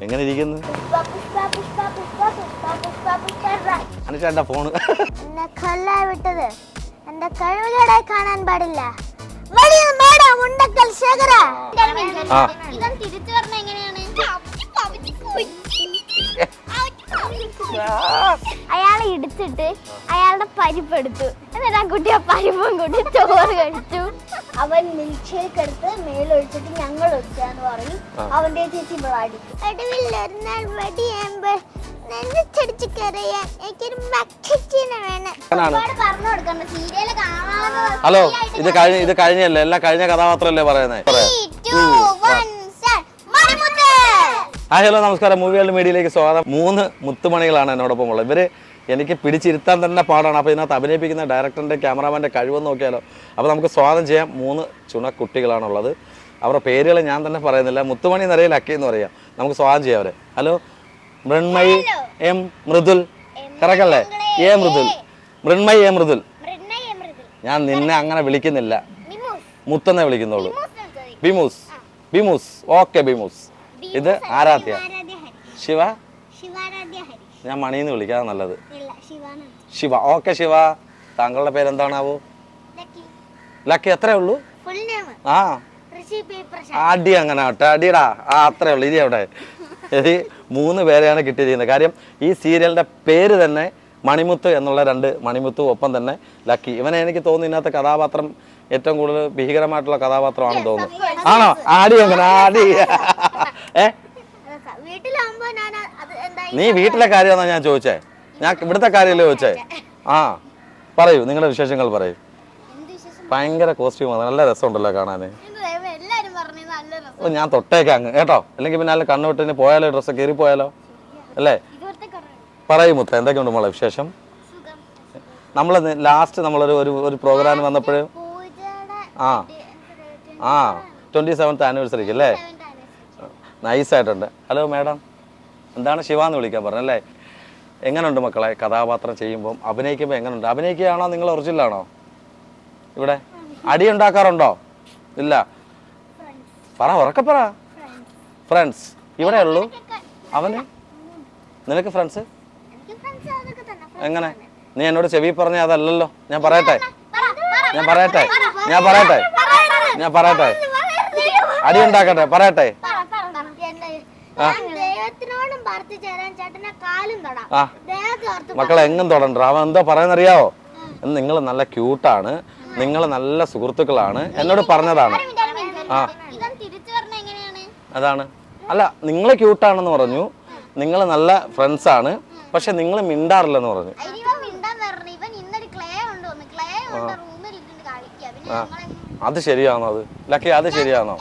എങ്ങനെ ഇരിക്കുന്നു അനുചേട്ട ഫോണ് വിട്ടത് എന്റെ കഴിവുകളെ കാണാൻ പാടില്ല. തിരിച്ചു പറഞ്ഞ എങ്ങനെയാണ്? അയാളെ ഇടിച്ചിട്ട് അയാളുടെ പരിപ്പെടുത്തു. എന്നിട്ട് ആ കുട്ടി ആ പരിപ്പും കൂട്ടി ചോറ് കഴിച്ചു. അവൻ മിൽക്ക് ഷേക്ക് എടുത്ത് മേലൊഴിച്ചിട്ട് ഞങ്ങൾ ഒഴിച്ചാന്ന് പറഞ്ഞു. അവന്റെ ചേച്ചി അടിക്കും. ഒടുവിൽ വെടിയുമ്പോ നെഞ്ചടിച്ച് കരയാൻ എനിക്കൊരു മക്കച്ചിനെ വേണം. പറഞ്ഞു കൊടുക്കണ്ട സീരിയല് കാണാൻ. ഹലോ, ഇത് കഴിഞ്ഞല്ലേ? എല്ലാം കഴിഞ്ഞ കഥാപാത്രമല്ലേ പറയുന്നത്? ഹലോ നമസ്കാരം, മൂവി വേൾഡ് മീഡിയയിലേക്ക് സ്വാഗതം. 3 മുത്തുമണികളാണ് എന്നോടൊപ്പം ഉള്ളത്. ഇവര് എനിക്ക് പിടിച്ചിരുത്താൻ തന്നെ പാടാണ്. അപ്പോൾ ഇതിനകത്ത് അഭിനയിപ്പിക്കുന്ന ഡയറക്ടറിൻ്റെ ക്യാമറാമാൻ്റെ കഴിവെന്ന് നോക്കിയാലോ. അപ്പോൾ നമുക്ക് സ്വാഗതം ചെയ്യാം. 3 ചുണക്കുട്ടികളാണുള്ളത്. അവരുടെ പേരുകൾ ഞാൻ തന്നെ പറയുന്നില്ല. മുത്തുമണി നിറയിൽ അക്കി എന്ന് പറയാം. നമുക്ക് സ്വാഗതം ചെയ്യാം അവരെ. ഹലോ, മൃണ്മയി എം മൃദുൽ, കറക്റ്റല്ലേ? A Mridul, Mrinmayi A Mridul. ഞാൻ നിന്നെ അങ്ങനെ വിളിക്കുന്നില്ല, മുത്തെന്നേ വിളിക്കുന്നുള്ളൂ. ബിമൂസ്, ബിമൂസ്. ഓക്കെ ബിമൂസ്. ഇത് ആരാധ്യ. ശിവ. ഞാൻ മണിന്ന് വിളിക്കാതെ നല്ലത്. ശിവ. ഓക്കെ ശിവ. താങ്കളുടെ പേരെന്താണാവോ? ലക്കി. എത്രേ ഉള്ളൂ? ആ അടി അങ്ങനെ ആട്ടെ, അടിയടാ. അത്രേ ഉള്ളൂ. ഇനി അവിടെ 3 പേരെയാണ് കിട്ടിയിരിക്കുന്നത്. കാര്യം ഈ സീരിയലിന്റെ പേര് തന്നെ മണിമുത്ത് എന്നുള്ള 2 മണിമുത്തും ഒപ്പം തന്നെ ലക്കി. ഇവനെ എനിക്ക് തോന്നുന്നു ഇതിനകത്ത് കഥാപാത്രം ഏറ്റവും കൂടുതൽ ഭീകരമായിട്ടുള്ള കഥാപാത്രമാണെന്ന് തോന്നുന്നു. ആണോ? ആടി അങ്ങനെ ആടി. നീ വീട്ടിലെ കാര്യമാണോ ഞാൻ ചോദിച്ചേ? ഞാൻ ഇവിടുത്തെ കാര്യമല്ലേ ചോദിച്ചേ? ആ പറയൂ, നിങ്ങളുടെ വിശേഷങ്ങൾ പറയൂ. ഭയങ്കര കോസ്റ്റ്യൂമാണ്, നല്ല രസമുണ്ടല്ലോ കാണാൻ. ഞാൻ തൊട്ടേക്ക് അങ്ങ് കേട്ടോ, അല്ലെങ്കിൽ പിന്നെ അല്ല കണ്ണുവിട്ടിന് പോയാലോ, ഡ്രസ്സ് കയറി പോയാലോ അല്ലേ? പറയൂ മുത്ത, എന്തൊക്കെയുണ്ട് മോളെ വിശേഷം? നമ്മൾ ലാസ്റ്റ് നമ്മളൊരു പ്രോഗ്രാം വന്നപ്പോഴും 27th ആനിവേഴ്സറിക്ക് അല്ലേ? നൈസായിട്ടുണ്ട്. ഹലോ മാഡം, എന്താണ് ശിവ എന്ന് വിളിക്കാൻ പറഞ്ഞല്ലേ? എങ്ങനെയുണ്ട് മക്കളെ കഥാപാത്രം ചെയ്യുമ്പോൾ, അഭിനയിക്കുമ്പോൾ എങ്ങനെയുണ്ട്? അഭിനയിക്കുകയാണോ നിങ്ങൾ ഒറിജിനലാണോ? ഇവിടെ അടി ഉണ്ടാക്കാറുണ്ടോ? ഇല്ല. പറ, ഉറക്കെ പറ. ഫ്രണ്ട്സ് ഇവിടെ ഉള്ളൂ. അവന് നിനക്ക് ഫ്രണ്ട്സ് എങ്ങനെ? നീ എന്നോട് ചെവി പറഞ്ഞ അതല്ലല്ലോ. ഞാൻ പറയട്ടെ അടി ഉണ്ടാക്കട്ടെ, പറയട്ടെ. മക്കളെ എങ്ങും തൊടണ്ട. അവൻ എന്താ പറയുന്നറിയാവോ? നിങ്ങൾ നല്ല ക്യൂട്ടാണ്, നിങ്ങൾ നല്ല സുഹൃത്തുക്കളാണ് എന്നോട് പറഞ്ഞതാണ്. അതാണ്. അല്ല, നിങ്ങൾ ക്യൂട്ടാണെന്ന് പറഞ്ഞു, നിങ്ങൾ നല്ല ഫ്രണ്ട്സ് ആണ്, പക്ഷെ നിങ്ങൾ മിണ്ടാറില്ലെന്ന് പറഞ്ഞു. അത് ശരിയാണോ? അത് ലക്കി, അത് ശരിയാണോ?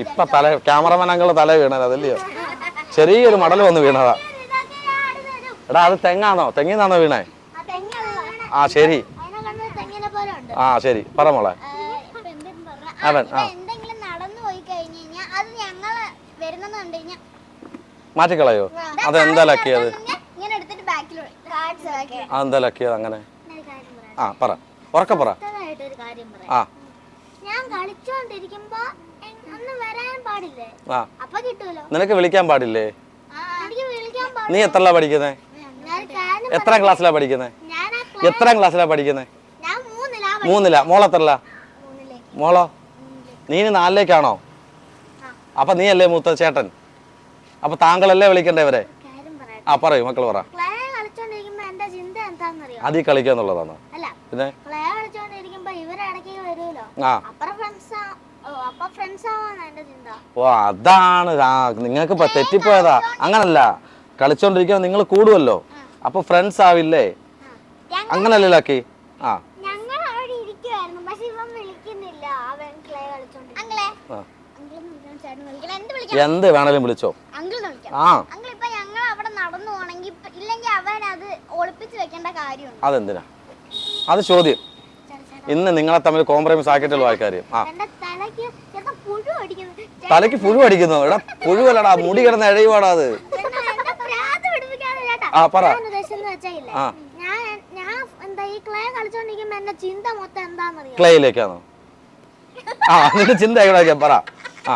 ഇപ്പൊ ക്യാമറമാനങ്ങൾ തല വീണത് അതല്ലയോ? ചെറിയൊരു മടൽ വന്ന് വീണതാ. എടാ അത് തെങ്ങാണോ? തെങ്ങിന്നാണോ വീണേ? ആ ശരി. ആ ശരി, പറ മോളെ. അവൻ മാറ്റിക്കളയോ? അതെന്താ ലക്കിയത്? അതെന്താ ലക്കിയത് അങ്ങനെ? ആ പറ, ഉറക്കെ പറ. ആ നിനക്ക് വിളിക്കാൻ പാടില്ലേ? നീ എത്രലാ പഠിക്കുന്നേ? എത്രാം ക്ലാസ്സിലാ പഠിക്കുന്നേ? 3-ലാ. മോളെത്രല്ല? മോളോ? നീ 4ലേക്കാണോ? അപ്പൊ നീ അല്ലേ മൂത്ത ചേട്ടൻ? അപ്പൊ താങ്കളല്ലേ വിളിക്കണ്ടേ? ആ പറയൂ മക്കൾ പറ. അതീ കളിക്കാന്നുള്ളതാണോ? പിന്നെ ഓ അതാണ്. നിങ്ങൾക്ക് തെറ്റിപ്പോയതാ. അങ്ങനല്ല, കളിച്ചോണ്ടിരിക്കുമ്പോ നിങ്ങൾ കൂടുമല്ലോ, അപ്പൊ ഫ്രണ്ട്സ് ആവില്ലേ? അങ്ങനല്ലേ ലക്കി? ആ എന്ത് വേണേലും വിളിച്ചോ. അതെന്തിനാ? അത് ചോദ്യം. ഇന്ന് നിങ്ങളെ തമ്മിൽ കോംപ്രമൈസ് ആക്കിയിട്ടുള്ള ആൾക്കാർ. തലയ്ക്ക് പുഴു അടിക്കുന്നു. എടാ പുഴുവല്ലടാ, മുടി കിടന്ന് എഴയുവാടാ അത്. ആ പറ. ക്ലേയിലേക്കാണോ? ആ നിന്റെ ചിന്ത എവിടെ പറ. ആ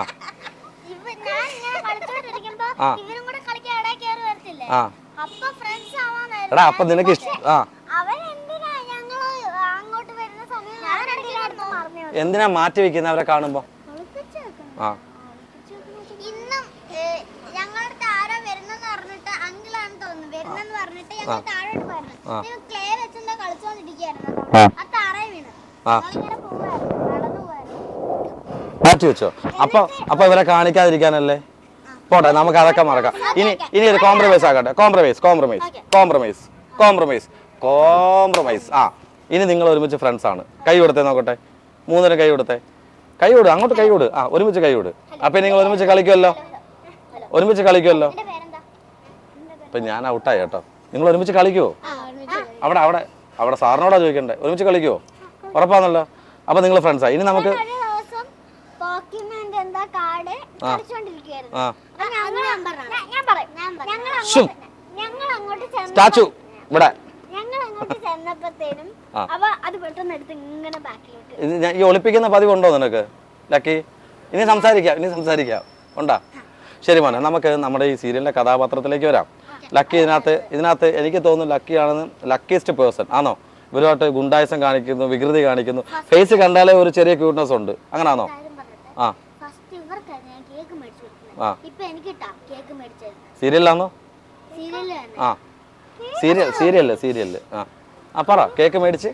എടാ അപ്പൊ നിനക്ക് ഇഷ്ടം. ആ എന്തിനാ മാറ്റി വെക്കുന്ന അവരെ കാണുമ്പോ? ആ മാറ്റി വെച്ചോ. അപ്പൊ ഇവരെ കാണിക്കാതിരിക്കാനല്ലേ? പോട്ടെ, നമുക്ക് അതൊക്കെ മറക്കാം. ഇനി ഒരു കോംപ്രമൈസ് ആകട്ടെ. കോംപ്രമൈസ്. ആ ഇനി നിങ്ങൾ ഒരുമിച്ച് ഫ്രണ്ട്സ് ആണ്. കൈ കൊടുത്തേ നോക്കട്ടെ. മൂന്നിനും കൈ കൊടുത്തേ. കൈ കൊടു, അങ്ങോട്ട് കൈ കൊടു. ആ ഒരുമിച്ച് കൈ കൊടു. അപ്പൊ നിങ്ങൾ ഒരുമിച്ച് കളിക്കുമല്ലോ. അപ്പൊ ഞാൻ ഔട്ടായി കേട്ടോ. നിങ്ങൾ ഒരുമിച്ച് കളിക്കുവോ? അവിടെ സാറിനോടാ ചോദിക്കണ്ടേ. ഒരുമിച്ച് കളിക്കുവോ? ഉറപ്പാന്നല്ലോ. അപ്പൊ നിങ്ങൾ ഫ്രണ്ട്സാ. ഇനി നമുക്ക് സ്റ്റാച്ചു ഇവിടെ ഈ ഒളിപ്പിക്കുന്ന പതിവുണ്ടോ നിനക്ക് ലക്കി? ഇനി സംസാരിക്കാം ഉണ്ടാ? ശരി മോനെ, നമുക്ക് നമ്മുടെ ഈ സീരിയലിന്റെ കഥാപാത്രത്തിലേക്ക് വരാം. ലക്കി ഇതിനകത്ത് എനിക്ക് തോന്നുന്നു ലക്കിയാണെന്ന്, ലക്കിയസ്റ്റ് പേഴ്സൺ ആണോ? ഇവരുമായിട്ട് ഗുണ്ടായസം കാണിക്കുന്നു, വികൃതി കാണിക്കുന്നു. ഫേസ് കണ്ടാലേ ഒരു ചെറിയ ക്യൂട്ട്നെസ് ഉണ്ട്. അങ്ങനാണോ? ആ സീരിയലാണോ? ആ സീരിയല്. ആ പറ. കേക്ക് മേടിച്ച്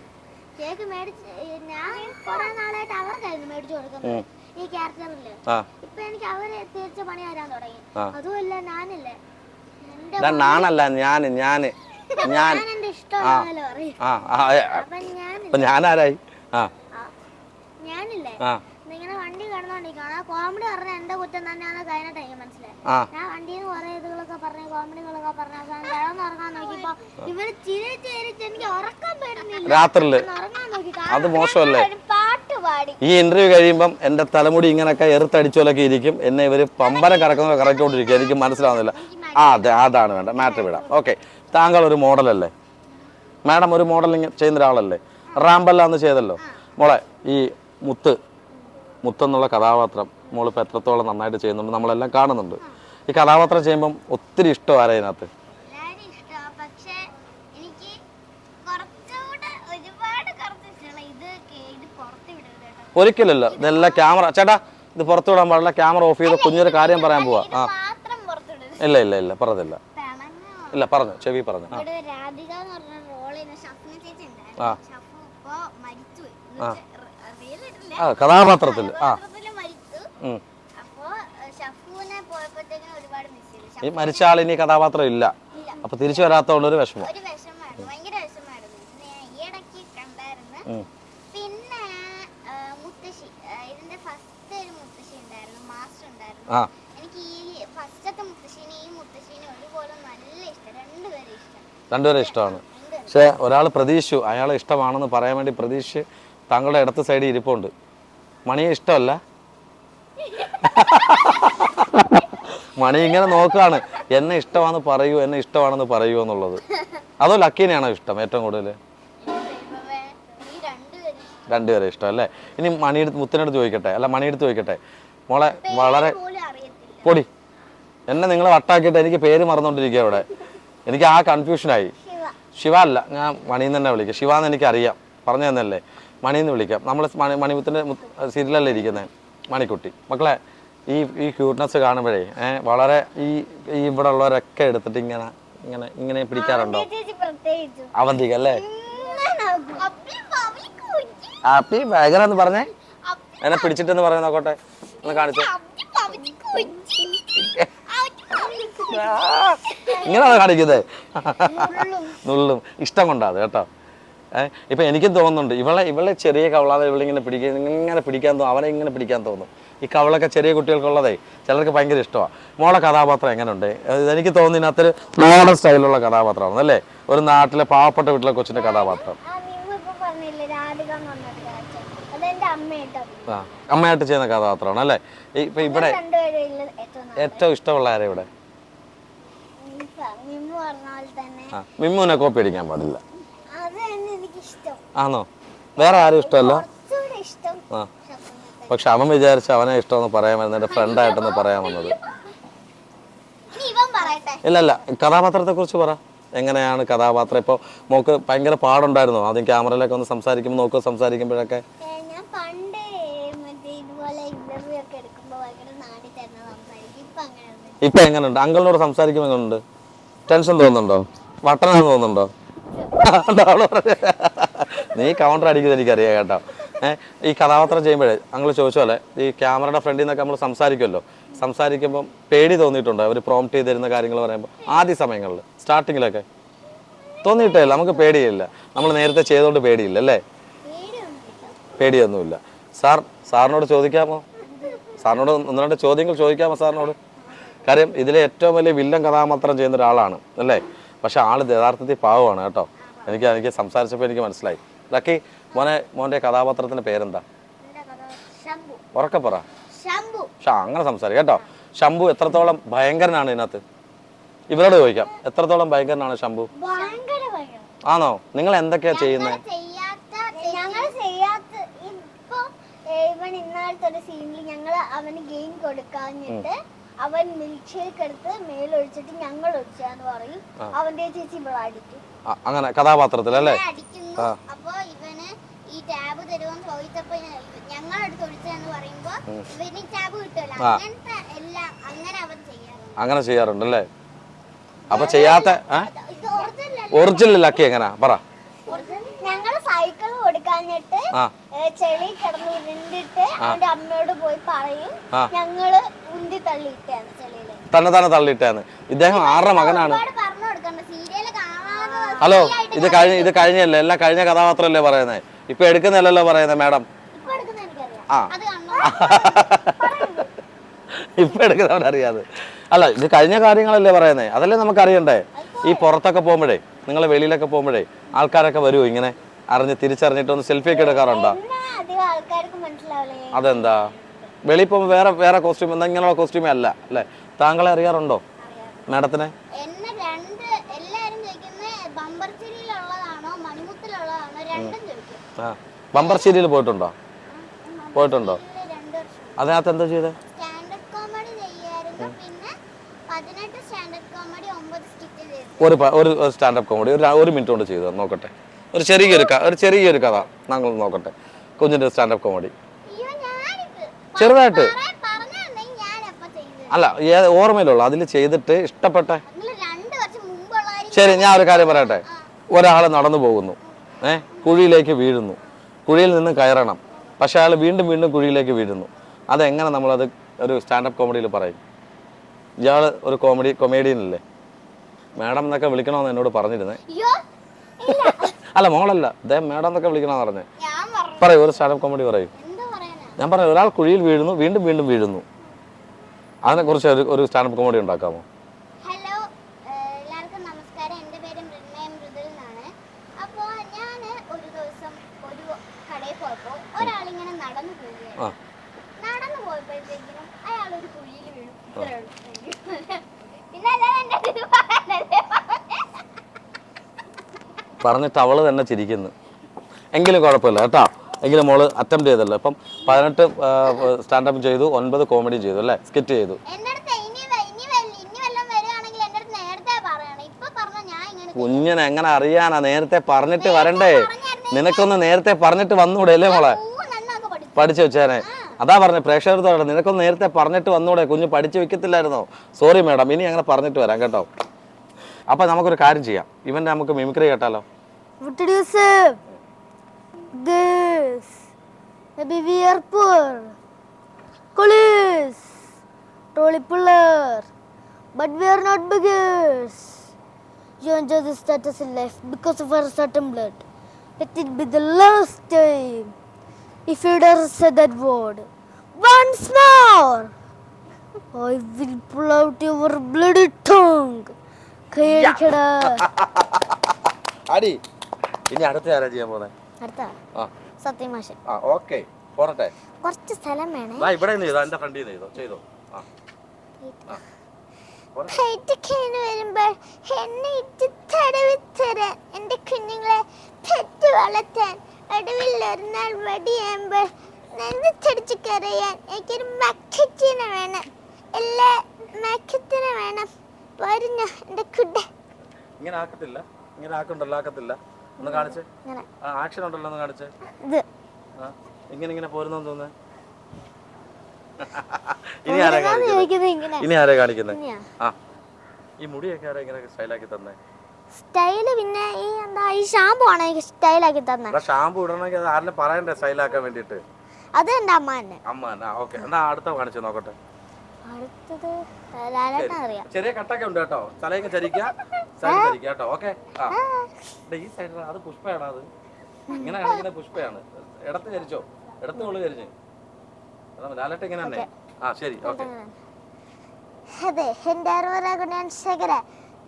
ഈ ക്യാരക്ടറില്ലേ ഇപ്പൊ എനിക്ക് അവരെ തിരിച്ച പണി വരാൻ തുടങ്ങി. അതുമല്ല ഞാനില്ലേ ഞാനല്ല ഞാനാരായി? ഞാനില്ലേ ഇങ്ങനെ വണ്ടി കിടന്നോണ്ടിരിക്കുകയാണ്. കോമഡി പറഞ്ഞ എന്റെ കുറ്റം തന്നെയാണ് കഴിഞ്ഞിട്ട് എനിക്ക് മനസ്സിലായി. ഞാൻ വണ്ടിയിൽ നിന്ന് കുറെ ഇതുകളൊക്കെ പറഞ്ഞ് കോമഡികളൊക്കെ പറഞ്ഞ കിടന്ന് ഉറങ്ങാൻ നോക്കിയപ്പോ ഇവര് ചിരിച്ച് എനിക്ക് ഉറക്കാൻ പറ്റുന്നില്ല. രാത്രിയില് അത് മോശമല്ലേ? പാട്ട് പാടി ഈ ഇന്റർവ്യൂ കഴിയുമ്പം എന്റെ തലമുടി ഇങ്ങനെയൊക്കെ എറുത്തടിച്ചോലൊക്കെ ഇരിക്കും. എന്നെ ഇവര് പമ്പരം കറക്കിക്കൊണ്ടിരിക്കും. എനിക്ക് മനസ്സിലാവുന്നില്ല. അതാണ് വേണ്ട. മാറ്റർ വിടാം. ഓക്കെ, താങ്കൾ ഒരു മോഡലല്ലേ? മാഡം ഒരു മോഡലിങ് ചെയ്യുന്ന ഒരാളല്ലേ? റാമ്പല്ല എന്ന് ചെയ്തല്ലോ മോളെ. ഈ മുത്തെന്നുള്ള കഥാപാത്രം മോളിപ്പോൾ എത്രത്തോളം നന്നായിട്ട് ചെയ്യുന്നുണ്ട് നമ്മളെല്ലാം കാണുന്നുണ്ട്. ഈ കഥാപാത്രം ചെയ്യുമ്പം ഒത്തിരി ഇഷ്ടം ആരാ ഇതിനകത്ത്? ഒരിക്കലല്ലോ. ഇതെല്ലാം ക്യാമറ. ചേട്ടാ ഇത് പുറത്തു വിടാൻ പാടില്ല. ക്യാമറ ഓഫ് ചെയ്ത് കുഞ്ഞൊരു കാര്യം പറയാൻ പോവാ. ആ ഇല്ല പറഞ്ഞില്ല. ഇല്ല പറഞ്ഞു, ചെവി പറഞ്ഞു. ആ കഥാപാത്രത്തിൽ ഈ മരിച്ച ആളിനി കഥാപാത്രം ഇല്ല. അപ്പൊ തിരിച്ചു വരാത്തോണ്ടൊരു വിഷമം. രണ്ടുപേരെ ഇഷ്ടമാണ്. പക്ഷെ ഒരാൾ പ്രതീക്ഷിച്ചു, അയാളെ ഇഷ്ടമാണെന്ന് പറയാൻ വേണ്ടി പ്രതീക്ഷിച്ച് താങ്കളുടെ ഇടത്ത് സൈഡിൽ ഇരിപ്പുണ്ട്. മണിയെ ഇഷ്ടമല്ല. മണി ഇങ്ങനെ നോക്കുകയാണ്, എന്നെ ഇഷ്ടമാണെന്ന് പറയൂ എന്നുള്ളത്. അതോ ലക്കീനെയാണോ ഇഷ്ടം ഏറ്റവും കൂടുതൽ? രണ്ടുപേരെ ഇഷ്ടം അല്ലേ? ഇനി മുത്തിനടുത്ത് ചോദിക്കട്ടെ. മോളെ വളരെ പൊടി എന്നെ നിങ്ങൾ വട്ടാക്കിയിട്ട് എനിക്ക് പേര് മറന്നുകൊണ്ടിരിക്കുക ഇവിടെ. എനിക്ക് ആ കൺഫ്യൂഷനായി. ശിവ അല്ല, ഞാൻ മണിന്ന് തന്നെ വിളിക്കാം. ശിവ എന്ന് എനിക്കറിയാം, പറഞ്ഞു തന്നല്ലേ. മണിന്ന് വിളിക്കാം. നമ്മൾ മണിമുത്തിൻ്റെ സീരിയലല്ലേ ഇരിക്കുന്നത്, മണിക്കുട്ടി. മക്കളെ ഈ ക്യൂട്ട്നെസ് കാണുമ്പോഴേ വളരെ ഇവിടെ ഉള്ളവരൊക്കെ എടുത്തിട്ട് ഇങ്ങനെ പിടിക്കാറുണ്ടോ? അവന്തിക അല്ലേ? ഹാപ്പി ഭയങ്കര എന്ന് പറഞ്ഞേ. എന്നെ പിടിച്ചിട്ടെന്ന് പറയാൻ നോക്കട്ടെ, ഒന്ന് കാണിച്ചു. ഇങ്ങനെയാണ് കാണിക്കുന്നത്. നുള്ളും ഇഷ്ടം കൊണ്ടാത് കേട്ടോ. ഇപ്പൊ എനിക്കും തോന്നുന്നുണ്ട് ഇവളെ ചെറിയ കവളാതെ ഇങ്ങനെ പിടിക്കാൻ തോന്നും. അവനെ ഇങ്ങനെ പിടിക്കാൻ തോന്നും. ഈ കവളൊക്കെ ചെറിയ കുട്ടികൾക്കുള്ളതേ ചിലർക്ക് ഭയങ്കര ഇഷ്ടമാണ്. മോളെ കഥാപാത്രം എങ്ങനെയുണ്ട്? എനിക്ക് തോന്നുന്നു ഇതിനകത്തൊരു മോഡൽ സ്റ്റൈലുള്ള കഥാപാത്രമാണ് അല്ലേ? ഒരു നാട്ടിലെ പാവപ്പെട്ട വീട്ടിലെ കൊച്ചിന്റെ കഥാപാത്രം. അതെന്റെ അമ്മയായിട്ടോ. ആ അമ്മയായിട്ട് ചെയ്യുന്ന കഥാപാത്രമാണ് അല്ലേ? ഇപ്പൊ ഇവിടെ ഏറ്റവും ഇഷ്ടമുള്ള ആരാ ഇവിടെ? മിമ്മു പറഞ്ഞാൽ തന്നെ മിമ്മുവിനെ കോപ്പി അടിക്കാൻ പാടില്ല. അത് തന്നെ എനിക്ക് ഇഷ്ടം. ആണോ? വേറെ ആരും ഇഷ്ടമല്ല? കുറച്ചുകൂടെ ഇഷ്ടം. ആ പക്ഷെ അവൻ വിചാരിച്ച അവനെ ഇഷ്ടമെന്ന് പറയാൻ വരുന്നത് ഫ്രണ്ടായിട്ടൊന്ന് പറയാൻ വന്നത്. ഇല്ല കഥാപാത്രത്തെ കുറിച്ച് പറ. എങ്ങനെയാണ് കഥാപാത്രം? ഇപ്പോൾ മോക്ക് ഭയങ്കര പാടുണ്ടായിരുന്നോ ആദ്യം ക്യാമറയിലൊക്കെ ഒന്ന് സംസാരിക്കുമ്പോൾ നോക്കുക സംസാരിക്കുമ്പോഴൊക്കെ? ഞാൻ പണ്ട് മറ്റേ ഇതുപോലെ ഇന്റർവ്യൂ ഒക്കെ എടുക്കുമ്പോൾ ഭയങ്കര നാടി തന്നെ സംസാരിക്കും. ഇപ്പൊ എങ്ങനെയുണ്ട്? അങ്കിളിനോട് സംസാരിക്കുമ്പോൾ എങ്ങനെയുണ്ട്? ടെൻഷൻ തോന്നുന്നുണ്ടോ? വട്ടനാന്ന് തോന്നുന്നുണ്ടോ? നീ കൗണ്ടർ അടിക്കുന്നത് എനിക്കറിയാം കേട്ടോ. ഈ കഥാപാത്രം ചെയ്യുമ്പോഴേ അങ്ങൾ ചോദിച്ച പോലെ ഈ ക്യാമറയുടെ ഫ്രണ്ടിൽ നിന്നൊക്കെ നമ്മൾ സംസാരിക്കുമല്ലോ, സംസാരിക്കുമ്പം പേടി തോന്നിയിട്ടുണ്ടോ? അവർ പ്രോംപ്റ്റ് ചെയ്ത് തരുന്ന കാര്യങ്ങൾ പറയുമ്പോൾ ആദ്യ സമയങ്ങളിൽ സ്റ്റാർട്ടിങ്ങിലൊക്കെ തോന്നിയിട്ടേ ഇല്ല? നമുക്ക് പേടിയില്ല, നമ്മൾ നേരത്തെ ചെയ്തുകൊണ്ട് പേടിയില്ല അല്ലേ? പേടിയൊന്നുമില്ല. സാറിനോട് ചോദിക്കാമോ? സാറിനോട് ഒന്ന് രണ്ട് ചോദ്യങ്ങൾ ചോദിക്കാമോ സാറിനോട്? കാര്യം ഇതിലെ ഏറ്റവും വലിയ വില്ലൻ കഥാപാത്രം ചെയ്യുന്ന ഒരാളാണ് അല്ലേ? പക്ഷെ ആൾ യഥാർത്ഥത്തിൽ പാവമാണ് കേട്ടോ. എനിക്ക് സംസാരിച്ചപ്പോൾ എനിക്ക് മനസ്സിലായി. ലക്കി മോന്റെ കഥാപാത്രത്തിന്റെ പേരെന്താ? ഉറക്കെ പറ. അങ്ങനെ സംസാരിക്കാം കേട്ടോ. ശംഭു എത്രത്തോളം ഭയങ്കരനാണ് ഇതിനകത്ത്? ഇവരോട് ചോദിക്കാം, എത്രത്തോളം ഭയങ്കരനാണ് ശംഭു? ആണോ? നിങ്ങൾ എന്തൊക്കെയാ ചെയ്യുന്നത്? അവന് ഗെയിം കൊടുക്കാഞ്ഞിട്ട് അവൻ മിൽക്ക് ഷേക്ക് എടുത്ത് മേലൊഴിച്ചിട്ട് ഞങ്ങൾ ഒഴിച്ചാന്ന് പറയും. അവന്റെ ചേച്ചി ഇവിടെ അടിക്കും. അങ്ങനെ കഥാപാത്രത്തിലല്ലേ? അപ്പൊ ഇവന് ഈ ടാബ് തരുമെന്ന് ചോദിച്ചപ്പോ ഞങ്ങൾ എടുത്ത് ഒഴിച്ചെന്ന് പറയുമ്പോ ഇവന് ടാബ് കിട്ടുമല്ലോ. അങ്ങനത്തെ എല്ലാം അങ്ങനെ ചെയ്യാറുണ്ടല്ലേ? അപ്പൊ ചെയ്യാത്ത ഒറിജിനൽ ലക്കി എങ്ങനാ പറ? ഞങ്ങള് സൈക്കിൾ കൊടുക്കാഞ്ഞിട്ട് ചെളി കിടന്ന് ഉരുണ്ടിട്ട് അവന്റെ അമ്മയോട് പോയി പറയും ഞങ്ങള് ഉന്തി തള്ളിയിട്ടാണ് ചെളിയില്. തന്നെ തള്ളിയിട്ടാണ്. ഇദ്ദേഹം ആരുടെ മകനാണ്? ഹലോ, ഇത് കഴിഞ്ഞല്ലേ? എല്ലാം കഴിഞ്ഞ കഥാപാത്രമല്ലേ പറയുന്നത്? ഇപ്പൊ എടുക്കുന്നല്ലോ പറയുന്നത് മാഡം. ഇപ്പൊ എടുക്കുന്നവനറിയാതെ അല്ല, ഇത് കഴിഞ്ഞ കാര്യങ്ങളല്ലേ പറയുന്നേ? അതല്ലേ നമുക്ക് അറിയണ്ടേ? ഈ പുറത്തൊക്കെ പോകുമ്പോഴേ, നിങ്ങൾ വെളിയിലൊക്കെ പോകുമ്പോഴേ ആൾക്കാരൊക്കെ വരുമോ ഇങ്ങനെ തിരിച്ചറിഞ്ഞിട്ടൊന്ന് സെൽഫി ഒക്കെ എടുക്കാറുണ്ടോ? അതെന്താ? വെളിയിൽ പോകുമ്പോൾ വേറെ കോസ്റ്റ്യൂം എന്താ ഇങ്ങനെയുള്ള കോസ്റ്റ്യൂമേ അല്ല അല്ലേ? താങ്കളെ അറിയാറുണ്ടോ മാഡത്തിനെ? ബമ്പർ സീരിയൽ പോയിട്ടുണ്ടോ? അതിനകത്ത് എന്താ ചെയ്തേ? ഒരു സ്റ്റാൻഡപ്പ് കോമഡി ഒരു മിനിറ്റ് കൊണ്ട് ചെയ്തു നോക്കട്ടെ. ഒരു ചെറിയൊരു കഥ ഞങ്ങൾ നോക്കട്ടെ. കുഞ്ഞിന്റെ സ്റ്റാൻഡപ്പ് കോമഡി ചെറുതായിട്ട് അല്ല, ഓർമ്മയിലുള്ള അതിൽ ചെയ്തിട്ട് ഇഷ്ടപ്പെട്ടെ. ശരി, ഞാൻ ഒരു കാര്യം പറയട്ടെ. ഒരാൾ നടന്നു പോകുന്നു, കുഴിയിലേക്ക് വീഴുന്നു, കുഴിയിൽ നിന്ന് കയറണം, പക്ഷെ അയാൾ വീണ്ടും കുഴിയിലേക്ക് വീഴുന്നു. അതെങ്ങനെ നമ്മളത് ഒരു സ്റ്റാൻഡപ്പ് കോമഡിയിൽ പറയും? ഇയാൾ ഒരു കൊമേഡിയനല്ലേ? മാഡം എന്നൊക്കെ വിളിക്കണമെന്ന് എന്നോട് പറഞ്ഞിരുന്നേ. അല്ല മോളല്ല, അദ്ദേഹം മാഡം എന്നൊക്കെ വിളിക്കണമെന്ന് പറഞ്ഞേ. പറയൂ, ഒരു സ്റ്റാൻഡപ്പ് കോമഡി പറയൂ. ഞാൻ പറഞ്ഞു, ഒരാൾ കുഴിയിൽ വീഴുന്നു, വീണ്ടും വീഴുന്നു. അതിനെക്കുറിച്ച് ഒരു സ്റ്റാൻഡപ്പ് കോമഡി ഉണ്ടാക്കാമോ? ഹലോ, എല്ലാവർക്കും നമസ്കാരം. എൻ്റെ പേര് മൃദുൽ എന്നാണ്. അപ്പോൾ ഞാൻ ഒരു ദിവസം ഒരു കടയിൽ പോയപ്പോൾ ഒരാളിങ്ങനെ നടന്നു പോയപ്പോഴത്തേക്കിനും അയാൾ ഒരു കുഴിയിൽ വീണു. പറഞ്ഞിട്ട് അവള് തന്നെ ചിരിക്കുന്നു. എങ്കിലും കുഴപ്പമില്ല കേട്ടോ. എങ്കിലും മോള് അറ്റംപ്റ്റ് ചെയ്തല്ലോ. ഇപ്പം 18 സ്റ്റാൻഡപ്പ് ചെയ്തു, 9 കോമഡി ചെയ്തു അല്ലേ? സ്കിറ്റ് ചെയ്തു. കുഞ്ഞിനെ എങ്ങനെ അറിയാനാ? നേരത്തെ പറഞ്ഞിട്ട് വരണ്ടേ? നിനക്കൊന്ന് നേരത്തെ പറഞ്ഞിട്ട് വന്നൂടെ അല്ലേ മോളെ? പഠിച്ചു വെച്ചേനെ. അതാ പറഞ്ഞ പ്രേക്ഷകരോട്, നിനക്കൊന്ന് നേരത്തെ പറഞ്ഞിട്ട് വന്നൂടെ? കുഞ്ഞ് പഠിച്ചു വെക്കത്തില്ലായിരുന്നോ? സോറി മാഡം, ഇനി അങ്ങനെ പറഞ്ഞിട്ട് വരാം കേട്ടോ. അപ്പൊ നമുക്കൊരു കാര്യം ചെയ്യാം, ഇവന്റെ നമുക്ക് മിമിക്രി കേട്ടാലോ? But we are not beggars. You enjoy the status in life because of our certain blood. Let it be the last time. If you dare say that word once more, I will pull out your bloody tongue. അടി. ഇനി അടുത്ത ആരാ ചെയ്യാൻ പോകുന്നത്? അടുത്ത ആ സത്യമാഷൻ. ആ okay പോരട്ടെ. കുറച്ച് സ്ഥലം വേണേ. ഇവിടെ ചെയ്തോ, എന്റെ ഫ്രണ്ടിൽ ചെയ്തോ ചെയ്തോ. ആ വരുമ്പോൾ എന്നെ ഇട്ട് തടവിത്തരാൻ, എന്റെ കുഞ്ഞുങ്ങളെ പെറ്റ് വളർത്താൻ, ഒടുവിൽ ഒരു നാൾ വടിയാകുമ്പോൾ നെഞ്ചടിച്ച് കരയാൻ എനിക്കൊരു മക്കറ്റിനെ വേണം, എല്ലാ മക്കത്തിനെ വേണം. വരുന്ന എന്റെ കുട്ട ഇങ്ങനെ ആക്കത്തില്ല, ഇങ്ങനെ ആക്കണ്ടല്ലോ, ആക്കത്തില്ല. ഒന്ന് കാണിച്ചേ, ആക്ഷൻ ഉണ്ടല്ലോ, ഒന്ന് കാണിച്ചേ. ഇത് ഇങ്ങനെ ഇങ്ങനെ പോരുന്നു തോന്നുന്നു. ഇനി ആരാ കാണിക്കുന്നത്? ആ ഈ മുടിയൊക്കെ ആരാ ഇങ്ങനെ സ്റ്റൈലാക്കി തന്നെ? സ്റ്റൈല് പിന്നെ ഈ എന്താ ഈ ഷാമ്പു ആണ് സ്റ്റൈലാക്കി തന്നെ. ഷാമ്പു ഇടണമെങ്കിൽ അത് ആരെങ്കിലും പറയണ്ടേ സ്റ്റൈലാക്കാൻ വേണ്ടിട്ട്? അത് എന്റെ അമ്മ തന്നെ. അമ്മ തന്നെ. ഓക്കെ, എന്നാ അടുത്ത കാണിച്ചു നോക്കട്ടെ. അടുത്തത് ലാലേട്ടൻ അറിയാം. ചെറിയ കട്ടൊക്കെ ഉണ്ട് കേട്ടോ, തലയൊക്കെ ചരിക്കുക കേട്ടോ. ഓക്കെ, ഈ സൈഡിൽ അത് പുഷ്പയാണോ? അത് ഇങ്ങനെ കാണിക്കുന്ന പുഷ്പയാണ്. ഇടത്ത് ചരിച്ചോ, ഇടത്ത് ഉള്ളു ചരിഞ്ഞ് ലാലേട്ടൻ ഇങ്ങനെ തന്നെ. ആ ശരി, ഓക്കെ. അതെ, എന്റെ അറുപതാകുണാൻശകര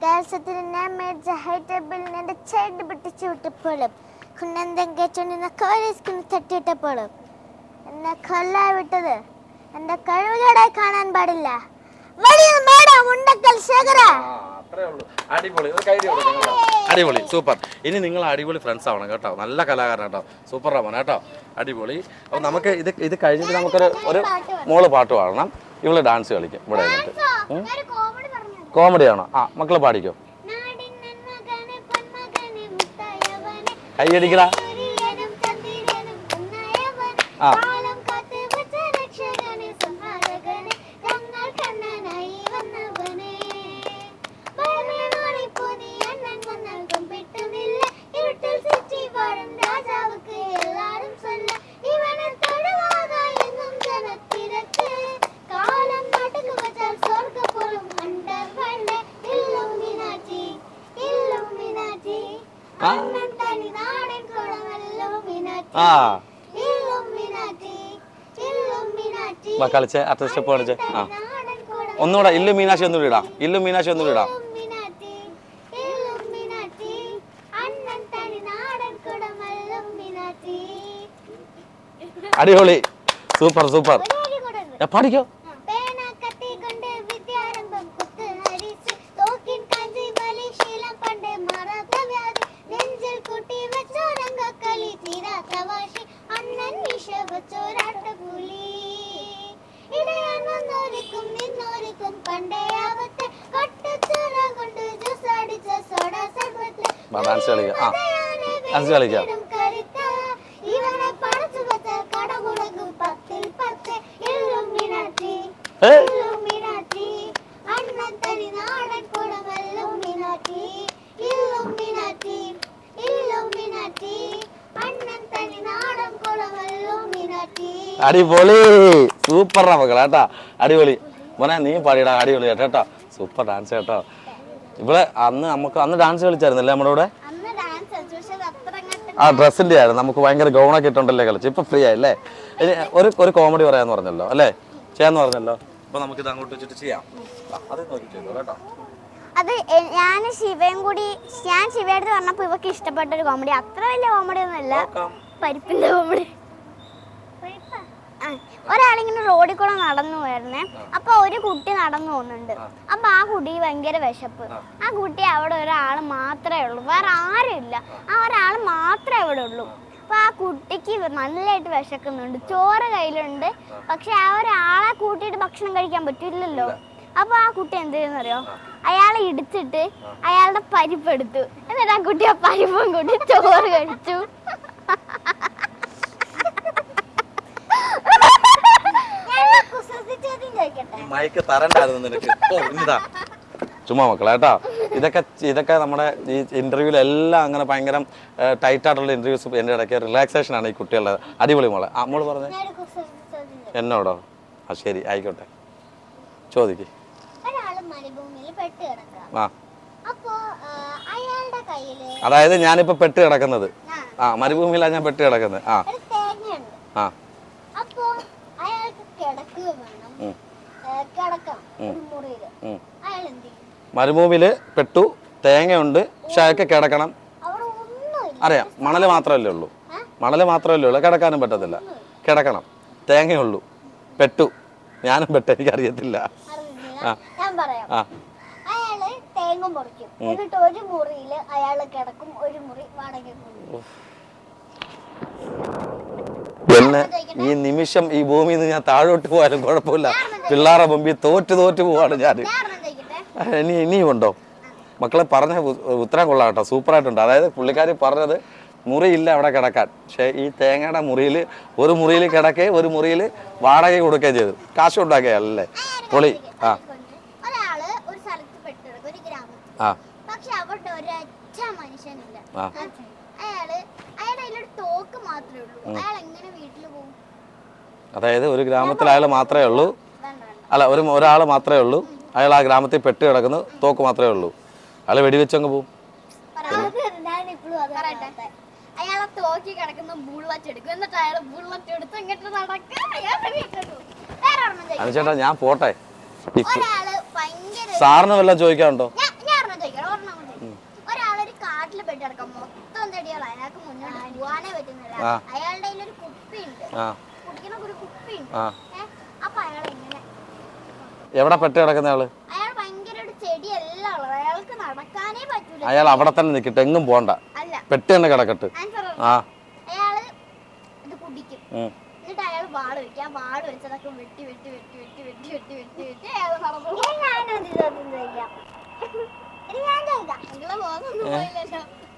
കാൽസ്യത്തിന് ഞാൻ മേടിച്ച ഹൈറ്റബിൾ എന്റെ ചേട്ടൻ പിടിച്ചു വിട്ടപ്പോഴും കുന്നന്തം കേച്ചോണ്ടിരുന്ന കോലേസ്കിന് തട്ടിയിട്ടപ്പോഴും എന്നെ കൊല്ലാ വിട്ടത് എന്റെ കഴിവുകേടായി കാണാൻ പാടില്ല. അടിപൊളി, അടിപൊളി, സൂപ്പർ. ഇനി നിങ്ങൾ അടിപൊളി ഫ്രണ്ട്സ് ആവണം കേട്ടോ, നല്ല കലാകാരൻ കേട്ടോ, സൂപ്പർ ആവണം കേട്ടോ, അടിപൊളി. അപ്പൊ നമുക്ക് ഇത് കഴിഞ്ഞിട്ട് നമുക്കൊരു മോള് പാട്ട് പാടണം, ഇവള് ഡാൻസ് കളിക്കും ഇവിടെ. കോമഡി ആണോ? ആ മക്കള് പാടിക്കോ. കൈയടിക്കടാ. ആ കളിച്ചേ, അടുത്ത സ്റ്റെപ്പ് കളിച്ചേ. ആ ഒന്നുകൂടെ ഇല്ലു മീനാക്ഷി ഒന്നുകൂടി ഇടാം, ഇല്ലു മീനാക്ഷി ഒന്നുകൂടി ഇടാം. അടിപൊളി, സൂപ്പർ സൂപ്പർ. പാടിക്കോ. ഡാൻസ് കളിക്കാം. ആ ഡാൻസ് കളിക്കാം. അടിപൊളി, സൂപ്പർ മക്കളെ കേട്ടാ, അടിപൊളി മോനെ. നീ പാടിയടാ, അടിപൊളി കേട്ടോ, സൂപ്പർ ഡാൻസ് കേട്ടോ. ഇവിടെ അന്ന് ഡാൻസ് കളിച്ചായിരുന്നല്ലേ നമ്മുടെ കൂടെ? ആ ഡ്രസ്സിന്റെ ആയിരുന്നു, നമുക്ക് ഭയങ്കര ഗൗണൊക്കെ ഇട്ടുണ്ടല്ലേ കളിച്ചു. ഇപ്പൊ ഫ്രീ ആയില്ലേ? ഒരു കോമഡി പറയാന്ന് പറഞ്ഞല്ലോ അല്ലേ, ചെയ്യാന്ന് പറഞ്ഞല്ലോ. അപ്പൊ നമുക്ക് ഇത് അങ്ങോട്ട് വെച്ചിട്ട് ചെയ്യാം. അത് നോക്കി ചെയ്തോ കേട്ടോ. അത് ഞാൻ ശിവയെടുത്ത് പറഞ്ഞപ്പോ ഇവക്ക് ഇഷ്ടപ്പെട്ട ഒരു കോമഡി, അത്ര വലിയ കോമഡി ഒന്നുമല്ല, പരിപ്പിന്റെ കോമഡി. ഒരാളിങ്ങനെ റോഡിൽ കൂടെ നടന്നു വരുന്നേ, അപ്പൊ ഒരു കുട്ടി നടന്നു പോകുന്നുണ്ട്. അപ്പൊ ആ കുട്ടി ഭയങ്കര വിശപ്പ്. ആ കുട്ടി അവിടെ ഒരാള് മാത്രമേ ഉള്ളൂ, വേറെ ആരും ഇല്ല, ആ ഒരാൾ മാത്രമേ അവിടെ ഉള്ളൂ. അപ്പൊ ആ കുട്ടിക്ക് നല്ലതായിട്ട് വിശക്കുന്നുണ്ട്, ചോറ് കയ്യിലുണ്ട്, പക്ഷെ ആ ഒരാളെ കൂട്ടിയിട്ട് ഭക്ഷണം കഴിക്കാൻ പറ്റില്ലല്ലോ. അപ്പൊ ആ കുട്ടി എന്ത് ചെയ്യുന്നറിയോ, അയാളെ ഇടിച്ചിട്ട് അയാളുടെ പരിപ്പെടുത്തു, എന്നിട്ട് ആ കുട്ടി ആ പരിപ്പും കൂട്ടി ചോറ് കഴിച്ചു. മൈക്ക് തരണ്ടായിരുന്നു നിനക്ക്. ഇതാ ചുമ്മാ മക്കളെ കേട്ടോ. ഇതൊക്കെ നമ്മുടെ ഈ ഇന്റർവ്യൂവിൽ എല്ലാം അങ്ങനെ ഭയങ്കര ടൈറ്റ് ആയിട്ടുള്ള ഇന്റർവ്യൂസ് എൻ്റെ ഇടയ്ക്ക് റിലാക്സേഷൻ ആണ് ഈ കുട്ടികളുടെ. അടിപൊളി മോളെ. ആ മോള് പറഞ്ഞേ എന്നോടോ? ആ ശരി ആയിക്കോട്ടെ, ചോദിക്ക്. ആ അതായത് ഞാനിപ്പോ പെട്ട് കിടക്കുന്നത്, ആ മരുഭൂമിയിലാണ് ഞാൻ പെട്ട് കിടക്കുന്നത്. ആ ആ മരുഭൂമിയില് പെട്ടു, തേങ്ങയുണ്ട്, പക്ഷെ അതൊക്കെ കിടക്കണം. അറിയാം, മണല് മാത്രമല്ലേ ഉള്ളൂ. മണൽ മാത്രമല്ലേ ഉള്ളൂ, കിടക്കാനും പറ്റത്തില്ല. കിടക്കണം, തേങ്ങയുള്ളൂ. പെട്ടു, ഞാനും പെട്ടു, എനിക്കറിയത്തില്ല. ഞാൻ പറയാം. അയാള് തേങ്ങ മുറിക്കും, എന്നിട്ട് ഒരു മുറിയില് അയാള് കിടക്കും, ഒരു മുറി വാടകയ്ക്ക് കൊടുക്കും. എന്നെ ഈ നിമിഷം ഈ ഭൂമിയിൽ നിന്ന് ഞാൻ താഴോട്ട് പോയാലും കുഴപ്പമില്ല, പിള്ളേരുടെ മുമ്പിൽ തോറ്റ് പോവാണ് ഞാൻ. ഇനിയും ഉണ്ടോ മക്കളെ? പറഞ്ഞ ഉത്തരം കൊള്ളാം കേട്ടോ, സൂപ്പറായിട്ടുണ്ട്. അതായത് പുള്ളിക്കാരി പറഞ്ഞത് മുറിയില്ല അവിടെ കിടക്കാൻ, പക്ഷേ ഈ തേങ്ങയുടെ മുറിയിൽ ഒരു മുറിയിൽ കിടക്കേ, ഒരു മുറിയിൽ വാടക കൊടുക്കുകയും ചെയ്തു, കാശ് ഉണ്ടാക്കിയല്ലേ പൊളി. ഒരാള് ഒരു സ്ഥലത്ത് പെട്ടെടുക്കും, ഒരു ഗ്രാമത്തിൽ. പക്ഷെ അവിടെ ഒരൊറ്റ മനുഷ്യനില്ല. അയാളുടെ കയ്യിലൊരു തോക്ക് മാത്രമേ ഉള്ളൂ. അയാൾ എങ്ങനെ വീട്ടിൽ പോകും? അതായത് ഒരു ഗ്രാമത്തിൽ അയാൾ മാത്രമേ ഉള്ളൂ, അല്ല ഒരാൾ മാത്രമേ ഉള്ളൂ, അയാൾ ആ ഗ്രാമത്തിൽ പെട്ട് കിടക്കുന്നു, തോക്ക് മാത്രമേ ഉള്ളൂ, അയാൾ വെടിവെച്ചങ്ങ് പോവും. അയാളെ തോക്കി കിടക്കുന്ന ബുള്ളറ്റ് എടുക്കും, എന്നിട്ട് അയാൾ ബുള്ളറ്റ് എടുത്ത് ഇങ്ങോട്ട് നടക്കും. അനുചേട്ടാ ഞാൻ പോട്ടെ, സാറിന് വല്ലതും ചോദിക്കാനുണ്ടോ? ഒരാളൊരു കാട്ടില് പെട്ടെടുക്കാം, മൊത്തം തടികളാ, അയാൾക്ക് മുന്നോട്ട് പോകാനേ പറ്റുന്നില്ല. അയാളുടെ ഒരു കുപ്പിയുണ്ട്, കുടിക്കുന്ന ഒരു കുപ്പിയുണ്ട്. അപ്പൊ അയാൾ എങ്ങനെ? എവിടെ പെട്ട് കിടക്കുന്ന ആള്? അയാൾ ഭയങ്കര ഒരു ചെടിയെല്ലാം ഉള്ളത്, അയാൾക്ക് നടക്കാനേ പറ്റൂല. അയാൾ അവിടെ തന്നെ നിൽക്കട്ടെ, എങ്ങും പോണ്ട, പെട്ട് തന്നെ കിടക്കട്ടെ. അയാള് ഇത് കുടിക്കും, എന്നിട്ട് അയാൾ വാട് വെക്കും. ആ വാട് വെച്ചതൊക്കെ വെട്ടി അയാൾ നടന്നു.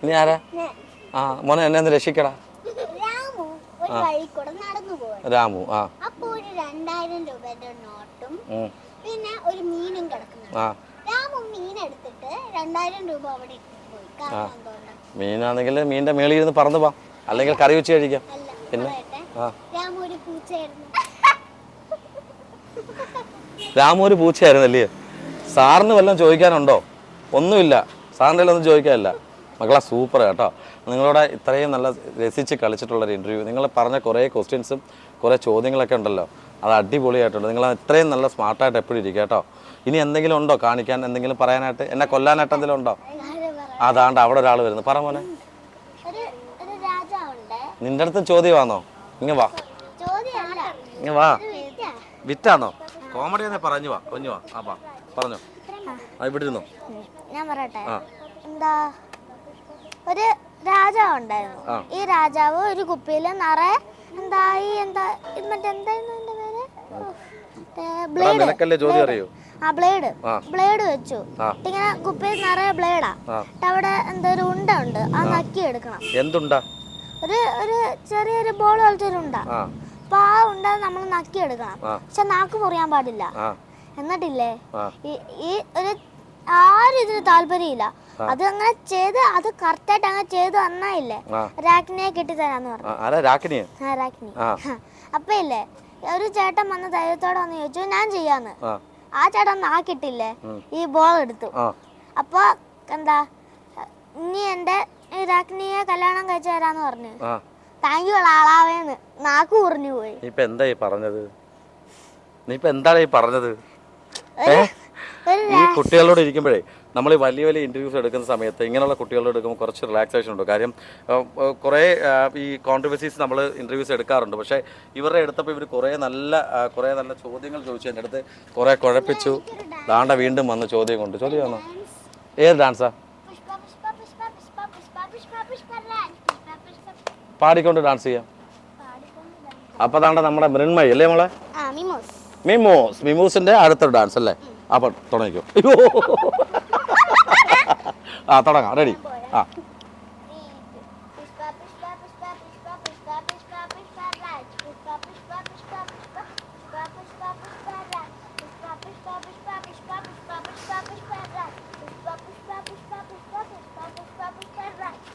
ഇനി ആരാ? മോനെ എന്നെ ഒന്ന് രക്ഷിക്കടാ. രാമു ഒരു വഴി കൂടെ നടന്നു പോയി. രാമു അപ്പൊ ഒരു 2000 രൂപയുടെ നോട്ടും പിന്നെ ഒരു മീനും കിടക്കുന്നു. രാമു മീൻ എടുത്തിട്ട് 2000 രൂപ അവിടെ പോയി. കാരണം എന്തുകൊണ്ടാ? മീനാണെങ്കിൽ മീനിന്റെ മേളിൽ ഇരുന്ന് പറന്നു പോവാം, അല്ലെങ്കിൽ കറി വെച്ച് കഴിക്കാം. പിന്നെ രാമു ഒരു പൂച്ചയായിരുന്നു. രാമു ഒരു പൂച്ചയായിരുന്നല്ലേ? സാറിന് വല്ലതും ചോദിക്കാനുണ്ടോ? ഒന്നുമില്ല, സാറിൻ്റെ ഒന്നും ചോദിക്കാനില്ല. മക്കളെ സൂപ്പർ കേട്ടോ, നിങ്ങളോട് ഇത്രയും നല്ല രസിച്ച് കളിച്ചിട്ടുള്ളൊരു ഇൻ്റർവ്യൂ. നിങ്ങൾ പറഞ്ഞ കുറേ ക്വസ്റ്റ്യൻസും കുറേ ചോദ്യങ്ങളൊക്കെ ഉണ്ടല്ലോ, അത് അടിപൊളിയായിട്ടുണ്ട്. നിങ്ങൾ ഇത്രയും നല്ല സ്മാർട്ടായിട്ട് എപ്പോഴും ഇരിക്കുക കേട്ടോ. ഇനി എന്തെങ്കിലും ഉണ്ടോ കാണിക്കാൻ, എന്തെങ്കിലും പറയാനായിട്ട്, എന്നെ കൊല്ലാനായിട്ട് എന്തെങ്കിലും ഉണ്ടോ? അതാണ്ട് അവിടെ ഒരാൾ വരുന്നു, പറ മോനെ. നിന്റെ അടുത്ത് ചോദ്യമാണോ? ഇങ്ങ് വാ, ഇങ്ങ് വാ. വിറ്റാണോ? കോമഡി തന്നെ പറഞ്ഞു വാ, കൊഞ്ഞു വാ. പറഞ്ഞോ, ഇവിടെ ഇരുന്നോ. ഞാൻ പറയട്ടെ, എന്താ ഒരു രാജാവ് ഉണ്ടായിരുന്നു. ഈ രാജാവ് ഒരു കുപ്പിയിൽ നിറയെ ബ്ലേഡ് വെച്ചു. ഇങ്ങനെ കുപ്പിയിൽ നിറയെ ബ്ലേഡാ. അവിടെ എന്താ ഒരു ഉണ്ട ഉണ്ട്, അത് നക്കി എടുക്കണം. എന്തുണ്ടാ? ഒരു ചെറിയൊരു ബോൾ പോലത്തെ ഒരു ഉണ്ട. അപ്പൊ ആ ഉണ്ട നമ്മൾ നക്കി എടുക്കണം, പക്ഷെ നാക്ക് മുറിയാൻ പാടില്ല. എന്നിട്ടില്ലേ ഈ ഒരു ആരും ഇതിന് താല്പര്യമില്ല. അത് അങ്ങനെ ചെയ്ത്, അത് കറക്റ്റായിട്ട് അങ്ങനെ ചെയ്ത് തന്നായില്ലേ രാജ്ഞിയെ കിട്ടിത്തരാന്ന് പറഞ്ഞു. രാജ്ഞി. അപ്പൊ ഇല്ലേ ഒരു ചേട്ടൻ വന്ന് ധൈര്യത്തോടെ വന്ന് ചോദിച്ചു, ഞാൻ ചെയ്യാന്ന്. ആ ചേട്ടൻ നാക്കിട്ടില്ലേ ഈ ബോൾ എടുത്തു. അപ്പൊ എന്താ, ഇനി എന്റെ രാജ്ഞിയെ കല്യാണം കഴിച്ചു തരാന്ന് പറഞ്ഞു. താങ്ക് യു ആളാവേന്ന് നാക്ക് മുറിഞ്ഞു പോയി. നീ എന്താണ് ഈ പറഞ്ഞത്? ഈ കുട്ടികളോട് ഇരിക്കുമ്പോഴേ, നമ്മൾ ഈ വലിയ ഇൻ്റർവ്യൂസ് എടുക്കുന്ന സമയത്ത് ഇങ്ങനെയുള്ള കുട്ടികളോട് എടുക്കുമ്പോൾ കുറച്ച് റിലാക്സേഷൻ ഉണ്ട്. കാര്യം കുറേ ഈ കോൺട്രവേഴ്സീസ് നമ്മൾ ഇൻ്റർവ്യൂസ് എടുക്കാറുണ്ട്. പക്ഷേ ഇവരുടെ എടുത്തപ്പോൾ ഇവർ കുറേ നല്ല ചോദ്യങ്ങൾ ചോദിച്ചു, എൻ്റെ അടുത്ത് കുറേ കുഴപ്പിച്ചു. ദാണ്ട വീണ്ടും വന്ന് ചോദ്യം കൊണ്ട്. ചോദ്യമാണോ? ഏത് ഡാൻസാ? പാടിക്കൊണ്ട് ഡാൻസ് ചെയ്യാം. അപ്പോൾ ദാണ്ട നമ്മുടെ മൃണ്മയി അല്ലേ മോളെ? മിമോസിന്റെ അടുത്തൊരു ഡാൻസ് അല്ലേ? അപ്പൊ തുടങ്ങിക്കോ. തുടങ്ങാം. റെഡി?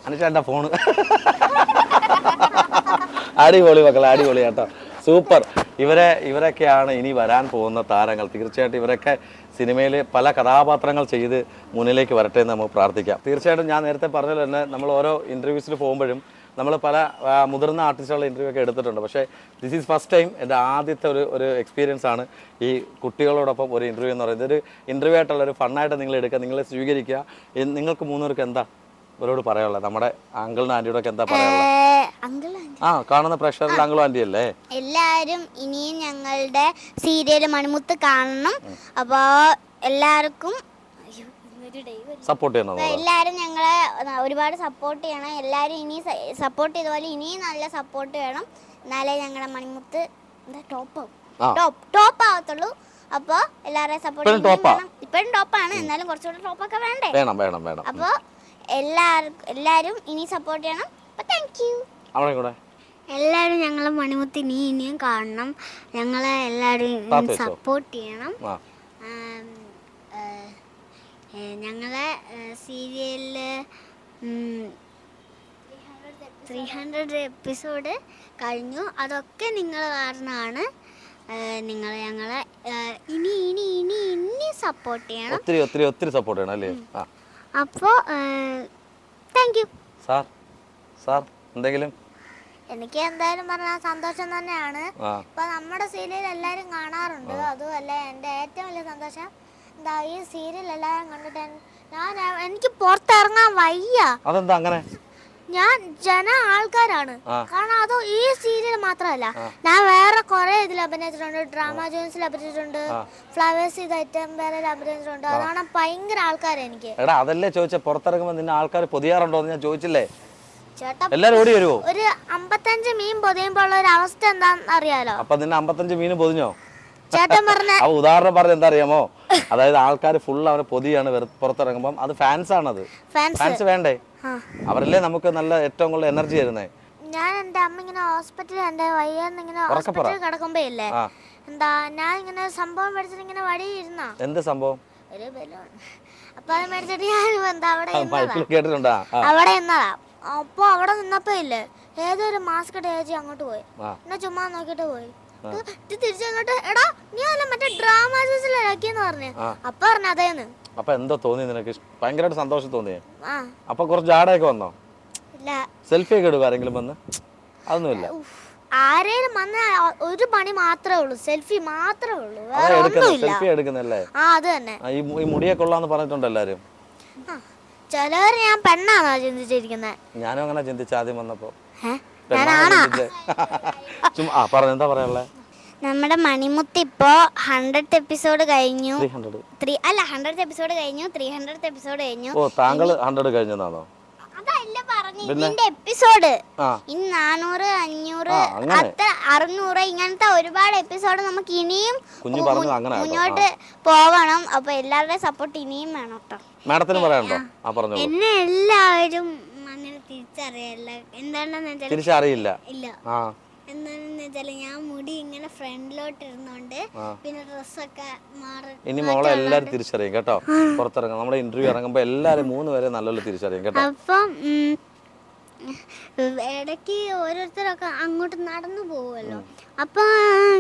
അനുചേട്ടൻ്റെ ഫോണ്. അടിപൊളി മക്കളെ, അടിപൊളി കേട്ടോ, സൂപ്പർ. ഇവരൊക്കെയാണ് ഇനി വരാൻ പോകുന്ന താരങ്ങൾ. തീർച്ചയായിട്ടും ഇവരൊക്കെ സിനിമയിൽ പല കഥാപാത്രങ്ങൾ ചെയ്ത് മുന്നിലേക്ക് വരട്ടെ എന്ന് നമുക്ക് പ്രാർത്ഥിക്കാം. തീർച്ചയായിട്ടും ഞാൻ നേരത്തെ പറഞ്ഞത് തന്നെ, നമ്മൾ ഓരോ ഇൻ്റർവ്യൂസിൽ പോകുമ്പോഴും നമ്മൾ പല മുതിർന്ന ആർട്ടിസ്റ്റുകളുടെ ഇൻ്റർവ്യൂ ഒക്കെ എടുത്തിട്ടുണ്ട്. പക്ഷേ ദിസ് ഈസ് ഫസ്റ്റ് ടൈം, എൻ്റെ ആദ്യത്തെ ഒരു എക്സ്പീരിയൻസ് ആണ് ഈ കുട്ടികളോടൊപ്പം ഒരു ഇൻ്റർവ്യൂ എന്ന് പറയുന്നത്. ഒരു ഇൻ്റർവ്യൂ ആയിട്ടുള്ളൊരു ഫണ്ണായിട്ട് നിങ്ങൾ എടുക്കുക, നിങ്ങളെ സ്വീകരിക്കുക. നിങ്ങൾക്ക് മൂന്നുപേർക്ക് എന്താ ഇവരോട് പറയാനുള്ളത്? നമ്മുടെ അങ്കിളിനും ആന്റിയോട് ഒക്കെ എന്താ പറയാനുള്ളത്? ആ, കാണുന്ന പ്രേക്ഷകരുടെ അങ്കിളും ആന്റി അല്ലേ? എല്ലാരും ഇനിയും ഞങ്ങളുടെ സീരിയൽ മണിമുത്ത് കാണണം. അപ്പൊ എല്ലാവർക്കും സപ്പോർട്ട് ചെയ്യണം. എല്ലാരും ഞങ്ങളെ ഒരുപാട് സപ്പോർട്ട് ചെയ്യണം. എല്ലാരും ഇനി സപ്പോർട്ട് ചെയ്തപോലെ ഇനിയും നല്ല സപ്പോർട്ട് വേണം. എന്നാലേ ഞങ്ങളുടെ മണിമുത്ത് ടോപ്പ് ആവത്തുള്ളൂ. അപ്പൊ എല്ലാവരെയും സപ്പോർട്ട് ഇപ്പോഴും ടോപ്പാണ്, എന്നാലും കുറച്ചുകൂടെ ടോപ്പൊക്കെ വേണ്ടേ? വേണം. അപ്പൊ എല്ലാരും ഇനി സപ്പോർട്ട് ചെയ്യണം. അപ്പൊ താങ്ക് യു. എല്ലാരും ഞങ്ങളെ മണിമുത്ത് ഇനിയും കാണണം. ഞങ്ങളെ എല്ലാരും സപ്പോർട്ട് ചെയ്യണം. ഞങ്ങളെ സീരിയലില് 300 എപ്പിസോഡ് കഴിഞ്ഞു. അതൊക്കെ നിങ്ങൾ കാരണമാണ്. നിങ്ങൾ ഞങ്ങളെ ഇനി സപ്പോർട്ട് ചെയ്യണം. ഒത്തിരി സപ്പോർട്ട് ചെയ്യണം അല്ലേ? അപ്പോൾ താങ്ക് യു. സാർ എന്തെങ്കിലും? എനിക്ക് എന്തായാലും പറഞ്ഞാൽ സന്തോഷം തന്നെയാണ്. ഇപ്പൊ നമ്മുടെ സീരിയൽ എല്ലാവരും കാണാറുണ്ട്. അതുമല്ല എൻ്റെ ഏറ്റവും വലിയ സന്തോഷം എന്താ, ഈ സീരിയൽ എല്ലാവരും കണ്ടിട്ട് എനിക്ക് പുറത്തിറങ്ങാൻ വയ്യ. അതെന്താ അങ്ങനെ? ഞാൻ ആൾക്കാരാണ്. കാരണം അത് ഈ സീരിയൽ മാത്രമല്ല, ഞാൻ വേറെ കുറെ ഇതിൽ അഭിനയിച്ചിട്ടുണ്ട്. ഡ്രാമ ജോൺസിൽ അഭിനയിച്ചിട്ടുണ്ട്, ഫ്ലവേഴ്സ് ഐറ്റം വേറെ അഭിനയിച്ചിട്ടുണ്ട്. അതാണ് ഭയങ്കര ആൾക്കാർ എനിക്ക്. അതല്ലേ ചോദിച്ചേ, പുറത്തിറങ്ങുമ്പോ നിന്നെ ആൾക്കാർ പൊതിയാറുണ്ടോ എന്ന് ഞാൻ ചോദിച്ചില്ലേ? ചേട്ടാ, എല്ലാരും ഓടി വരുമോ? ഒരു 55 മീൻ പൊതിയുമ്പോ ഉള്ള ഒരു അവസ്ഥ എന്താന്ന് അറിയാലോ? അപ്പൊ നിന്നെ 55 മീൻ പൊതിഞ്ഞോ? ചേട്ടൻ പറഞ്ഞ ഉദാഹരണം പറഞ്ഞ എന്താ അറിയാമോ? അതായത് ആൾക്കാർ ഫുൾ അവരെ പൊതിയാണ് പുറത്തിറങ്ങുമ്പോൾ. അത് ഫാൻസ് ആണത്. ഫാൻസ് വേണ്ടേ? അവരല്ലേ നമുക്ക് നല്ല ഏറ്റവും കൂടുതൽ എനർജി തരുന്നേ. ഞാൻ എന്റെ അമ്മ ഇങ്ങനെ ഹോസ്പിറ്റലിൽ എന്റെ വയ്യാന്ന് ഇങ്ങനെ ഹോസ്പിറ്റലിൽ കിടക്കുമ്പോ ഇല്ലേ, എന്താ ഞാൻ ഇങ്ങനെ സംഭവം മേടിച്ചിട്ട് ഇങ്ങനെ വഴി ഇരുന്ന. എന്ത് സംഭവം? ഒരു ബലൂൺ. അപ്പൊ അത് മേടിച്ചിട്ട് ഞാൻ എന്താ അവിടെ നിന്നതാ. അപ്പൊ അവിടെ നിന്നപ്പോ ഇല്ലേ, ഏതൊരു മാസ്ക് ചേച്ചി അങ്ങോട്ട് പോയി. എന്നെ ചുമ്മാ നോക്കിട്ട് പോയി. തിരിച്ചങ്ങോട്ട്, എടാ നീ അല്ല മറ്റേ ഡ്രാമ ജോസിലാക്കിയെന്ന് പറഞ്ഞു. അപ്പൊ പറഞ്ഞു അതേന്ന്. അപ്പൊ എന്തോ തോന്നി നിനക്ക്? ഭയങ്കരമായിട്ട് സന്തോഷം തോന്നിയേ? അപ്പൊ കുറച്ച് ജാടയൊക്കെ വന്നോ? സെൽഫി ഒക്കെ എടുക്കും ആരെങ്കിലും വന്ന്? അതൊന്നുമില്ല. ആരേലും വന്ന ഒരു പണി മാത്രമേ ഉള്ളൂ, സെൽഫി മാത്രമേ ഉള്ളൂ. സെൽഫി എടുക്കുന്നല്ലേ? അത് തന്നെ. ഈ മുടിയെ കൊള്ളാന്ന് പറഞ്ഞിട്ടുണ്ട് എല്ലാരും. ചിലവര് ഞാൻ പെണ്ണാണോ ചിന്തിച്ചിരിക്കുന്നത്? ഞാനും അങ്ങനെ ചിന്തിച്ച ആദ്യം വന്നപ്പോ. എന്താ പറയാ? നമ്മുടെ മണിമുത്ത് ഇപ്പോ 100th എപ്പിസോഡ് കഴിഞ്ഞു. 100th എപ്പിസോഡ് കഴിഞ്ഞു. 300th എപ്പിസോഡ് കഴിഞ്ഞു. താങ്കൾ 100 കഴിഞ്ഞതാണോ? അതല്ല പറഞ്ഞു, ഇതിന്റെ എപ്പിസോഡ് ഇനി 400, 500, 600 ഇങ്ങനത്തെ ഒരുപാട് എപ്പിസോഡ് നമുക്ക് ഇനിയും മുന്നോട്ട് പോകണം. അപ്പൊ എല്ലാവരുടെയും സപ്പോർട്ട് ഇനിയും വേണം കേട്ടോ. മാഡത്തിന് പറയാനുണ്ടോ? എന്നെ എല്ലാവരും അങ്ങനെ തിരിച്ചറിയില്ല. എന്താണെന്ന് തിരിച്ചറിയില്ല. ഇല്ല. എന്താണെന്ന് വെച്ചാല് ഞാൻ മുടി ഇങ്ങനെ ഫ്രണ്ടിലോട്ട് ഇരുന്നോണ്ട് പിന്നെ ഡ്രസ്സൊക്കെ മാറി. ഇനി മോളെ എല്ലാരും തിരിച്ചറിയും കേട്ടോ. പുറത്തിറങ്ങും, നമ്മുടെ ഇന്റർവ്യൂ ഇറങ്ങുമ്പോ എല്ലാരും 3 പേരെ നല്ലപോലെ തിരിച്ചറിയും കേട്ടോ. അപ്പം ഇടയ്ക്ക് ഓരോരുത്തരൊക്കെ അങ്ങോട്ട് നടന്നു പോവുമല്ലോ. അപ്പൊ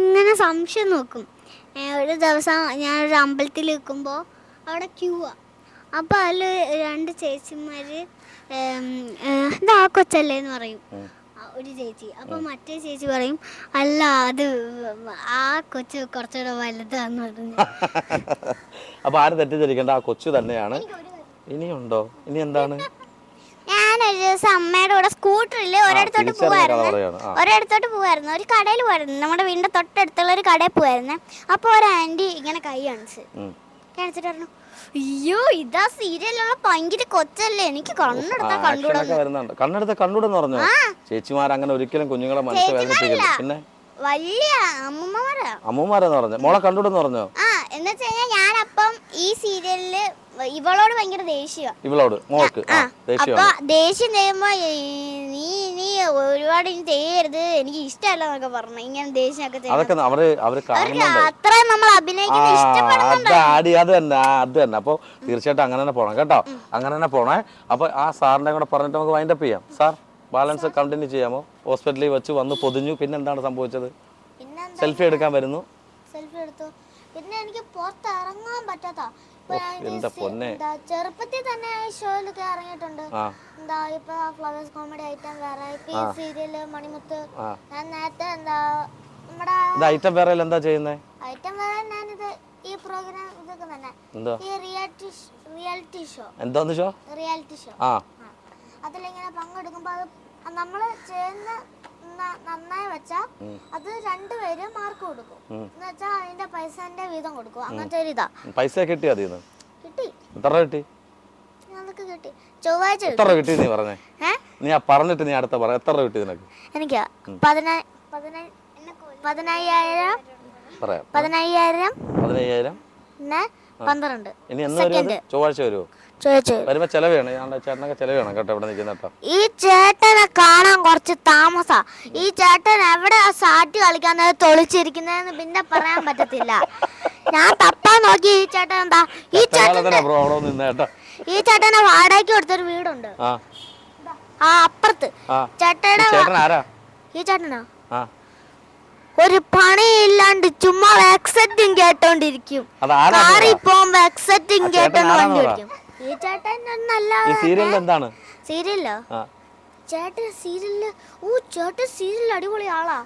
ഇങ്ങനെ സംശയം നോക്കും. ഒരു ദിവസം ഞാനൊരു അമ്പലത്തിൽ നിൽക്കുമ്പോൾ അവിടെ ക്യൂവാ. അപ്പൊ അതില് 2 ചേച്ചിമാര് എന്താ കൊച്ചല്ലേന്ന് പറയും ഒരു ചേച്ചി. അപ്പൊ മറ്റേ ചേച്ചി പറയും അല്ല അത് ആ കൊച്ചു കുറച്ചുകൂടെ വലുതാന്ന് പറഞ്ഞു. അപ്പൊ ആരും തെറ്റിദ്ധരിക്കണ്ട, ആ കൊച്ചു തന്നെയാണ്. ഇനിയുണ്ടോ? ഇനി എന്താണ്? ഞാനൊരു ദിവസം അമ്മയുടെ കൂടെ സ്കൂട്ടറിൽ ഒരിടത്തോട്ട് പോവായിരുന്നു. ഒരു കടയിൽ പോയിരുന്നു, നമ്മുടെ വീടിന്റെ തൊട്ടടുത്തുള്ള ഒരു കടയിൽ പോവായിരുന്നു. അപ്പൊ ഒരു ആന്റി ഇങ്ങനെ കൈ കാണിച്ചിട്ട് പറഞ്ഞു, അയ്യോ ഇതാ സീരിയലുള്ള ഭയങ്കര കൊച്ചല്ലേ, എനിക്ക് കണ്ണെടുത്ത കണ്ടൂടെന്ന് പറഞ്ഞു. ചേച്ചിമാർ അങ്ങനെ ഒരിക്കലും കുഞ്ഞുങ്ങളെ മനസ്സിൽ വേദനിപ്പിക്കില്ല. പിന്നെ വലിയ അമ്മൂമാരെന്ന് പറഞ്ഞു. മോളെ കണ്ടൂടെന്ന് പറഞ്ഞോ? എന്ന് വെച്ച് കഴിഞ്ഞാൽ ഞാനപ്പം ഈ സീരിയലില് ഇവളോട് ഭയങ്കര ദേഷ്യം. ഇവളോട് മോൾക്ക് അപ്പൊ ദേഷ്യം ചെയ്യുമ്പോ നീ ഒരുപാട് ഇനി ചെയ്യരുത്, എനിക്ക് ഇഷ്ടമല്ല എന്നൊക്കെ പറഞ്ഞു. ഇങ്ങനെ ദേഷ്യമൊക്കെ അത്രയും നമ്മൾ അഭിനയിക്കുന്നത് ഇഷ്ടപ്പെടുന്നുണ്ട്. അത് തന്നെ. അപ്പൊ തീർച്ചയായിട്ടും അങ്ങനെ തന്നെ പോണം കേട്ടോ. അങ്ങനെ തന്നെ പോണേ. അപ്പൊ ആ സാറിന്റെ കൂടെ പറഞ്ഞിട്ട് നമുക്ക് വൈൻഡപ്പ് ചെയ്യാം. സാർ ബാലൻസ് കണ്ടിന്യൂ ചെയ്യാമോ? ഹോസ്പിറ്റലിൽ വെച്ച് വന്ന് പൊതിഞ്ഞു, പിന്നെ എന്താണ് സംഭവിച്ചത്? സെൽഫി എടുക്കാൻ വരുന്നു. സെൽഫി എടുത്തു. പിന്നെ എനിക്ക് പുറത്തിറങ്ങാൻ പറ്റാത്ത ചെറുപ്പത്തിൽ തന്നെ ഷോയിലൊക്കെ ഇറങ്ങിയിട്ടുണ്ട്. എന്താ ഇപ്പൊ ഫ്ലവേഴ്സ് കോമഡി ഐറ്റം വേറെ, സീരിയല് മണിമുത്ത്. ഞാൻ നേരത്തെ എന്താ നമ്മുടെ ഐറ്റം വേറെ എന്താ ചെയ്യുന്നത്? ഐറ്റം വേറെ ഞാനിത് ഈ പ്രോഗ്രാം ഇതൊക്കെ തന്നെ, ഈ റിയാലിറ്റി ഷോ. എന്താന്ന് ഷോ? Reality show. അതിലിങ്ങനെ പങ്കെടുക്കുമ്പോ അത് നമ്മൾ ചെയ്യുന്ന നന്നായി വെച്ചാ അത് രണ്ടുപേരും മാർക്ക് കൊടുക്കും എന്ന് വെച്ചാ അതിന്റെ പൈസന്റെ വീതം കൊടുക്കും. അങ്ങനത്തെ ഒരു ഇതാ. പൈസ കിട്ടി അതിന്ന്? കിട്ടി. എത്ര കിട്ടി? ഞങ്ങൾക്ക് കിട്ടി. ചൊവ്വാഴ്ച എത്ര കിട്ടി നീ പറഞ്ഞേ? നീ ആ പറഞ്ഞിട്ട് നീ അടുത്ത പറ. എത്ര കിട്ടി നിനക്ക്? എനിക്ക് 15,000 പറയാം. 15,000 പിന്നെ 12. ഇനി എന്ന് വരുമോ? ചൊവ്വാഴ്ച വരുമോ? വരുമ്പോ ചെലവ് വേണം. ചേട്ടനൊക്കെ ചെലവ് വേണം കേട്ടോ. ഇവിടെ നിൽക്കുന്ന കേട്ടോ. ഈ ചേട്ടനെ കാണാൻ കുറച്ച് താമസാ. ഈ ചേട്ടൻ എവിടെ സാറ്റ് കളിക്കാൻ തൊളിച്ചിരിക്കുന്നതെന്ന് പിന്നെ പറയാൻ പറ്റത്തില്ല. ഞാൻ തപ്പാൻ നോക്കി. ഈ ചേട്ടൻ എന്താ ഈ ചേട്ടനെ വാടകയ്ക്ക് കൊടുത്തൊരു വീടുണ്ട് ആ അപ്പുറത്ത്. ചേട്ടനെ ഈ ചേട്ടനോ ഒരു പണിയില്ലാണ്ട് ചുമ്മാ എക്സെറ്റിങ് കേട്ടോണ്ടിരിക്കും. കാറി പോകുമ്പോ എക്സെറ്റിങ് കേട്ടോണ്ട് വണ്ടി ഓടിക്കും. ഈ ചേട്ടൻ നല്ല സീരിയല്ലോ. ചേട്ടൻ സീരിയല് ചേട്ടൻ സീരിയൽ അടിപൊളി ആളാ.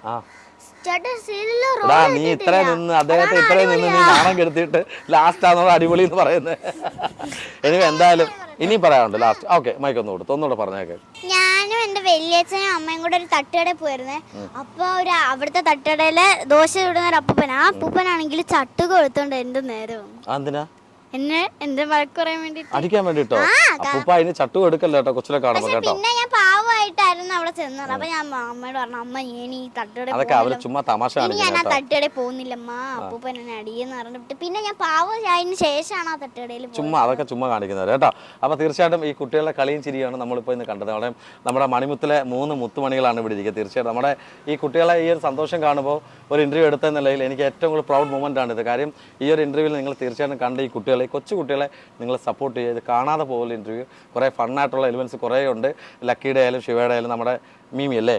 ചേട്ടൻ സീരിയല് നീ ഇത്രയും നിന്ന് അദ്ദേഹത്തെ ഇത്രയും നിന്ന് നീ നാണം കെടുത്തിട്ട് ലാസ്റ്റ് ആണോ അടിപൊളി എന്ന് പറയുന്നത്? എനിക്ക് എന്തായാലും ഇനി പറയാനുണ്ട് ലാസ്റ്റ്. ഓക്കെ, മൈക്കൊന്നു കൊടുത്തു ഒന്നുകൂടെ പറഞ്ഞേക്കെ. ഞാനും എന്റെ വലിയച്ഛനും അമ്മയും കൂടെ ഒരു തട്ടുകടയിൽ പോയിരുന്നേ. അപ്പൊ അവിടുത്തെ തട്ടുകടയില് ദോശ ഇടുന്ന ഒരു അപ്പൂപ്പൻ. ആ അപ്പൂപ്പനാണെങ്കിൽ ചട്ടുക കൊടുത്തോണ്ട് എന്റെ നേരം എന്തിനാ എന്നെ എന്റെ വഴക്ക് പറയാൻ വേണ്ടി അടിക്കാൻ വേണ്ടിട്ടോ? അപ്പൂപ്പ അതിന് ചട്ടു എടുക്കല്ലോ കേട്ടോ കൊച്ചിലെ കാണുമ്പോ കേട്ടോ. പിന്നെ ഞാൻ പാവമായിട്ടായിരുന്നു അവിടെ ചെന്നത്. അപ്പൊ ഞാൻ അമ്മയോട് പറഞ്ഞു, അമ്മ ഞാൻ ഈ തട്ടുകടയിൽ അതൊക്കെ അവര് ചുമ്മാ തമാശ ഞാൻ ആ തട്ടുകടയിൽ പോകുന്നില്ലമ്മ, അപ്പൂപ്പൻ എന്നെ അടിയെന്ന് പറഞ്ഞിട്ട് പിന്നെ ഞാൻ പാവമായതിന് ശേഷമാണ് ആ തട്ടുകടയിൽ ചുമ്മാ അതൊക്കെ ചുമ്മാ കാണിക്കുന്നത് കേട്ടോ. അപ്പൊ തീർച്ചയായിട്ടും ഈ കുട്ടികളുടെ കളിയും ചിരിയാണ് നമ്മളിപ്പോൾ ഇന്ന് കണ്ടത്. നമ്മുടെ മണിമുത്തിലെ 3 മുത്തുമണികളാണ് ഇവിടെ ഇരിക്കുക. തീർച്ചയായിട്ടും നമ്മുടെ ഈ കുട്ടികളെ ഈ ഒരു സന്തോഷം കാണുമ്പോൾ ഒരു ഇന്റർവ്യൂ എടുത്ത നിലയിൽ എനിക്ക് ഏറ്റവും കൂടുതൽ പ്രൗഡ് മൊമെന്റ് ആണ് ഇത്. കാര്യം ഈ ഒരു ഇന്റർവ്യൂവിൽ നിങ്ങൾ തീർച്ചയായിട്ടും കണ്ട ഈ കുട്ടികളെ കൊച്ചു കുട്ടികളെ നിങ്ങൾ സപ്പോർട്ട് ചെയ്ത് കാണാതെ പോകുന്ന ഇന്റർവ്യൂ കുറേ ഫണ്ണായിട്ടുള്ള എലിമെന്റ്സ് കുറേ ഉണ്ട്. ലക്കിയുടെ ആയാലും ശിവയുടെ ആയാലും നമ്മുടെ മീമി അല്ലേ,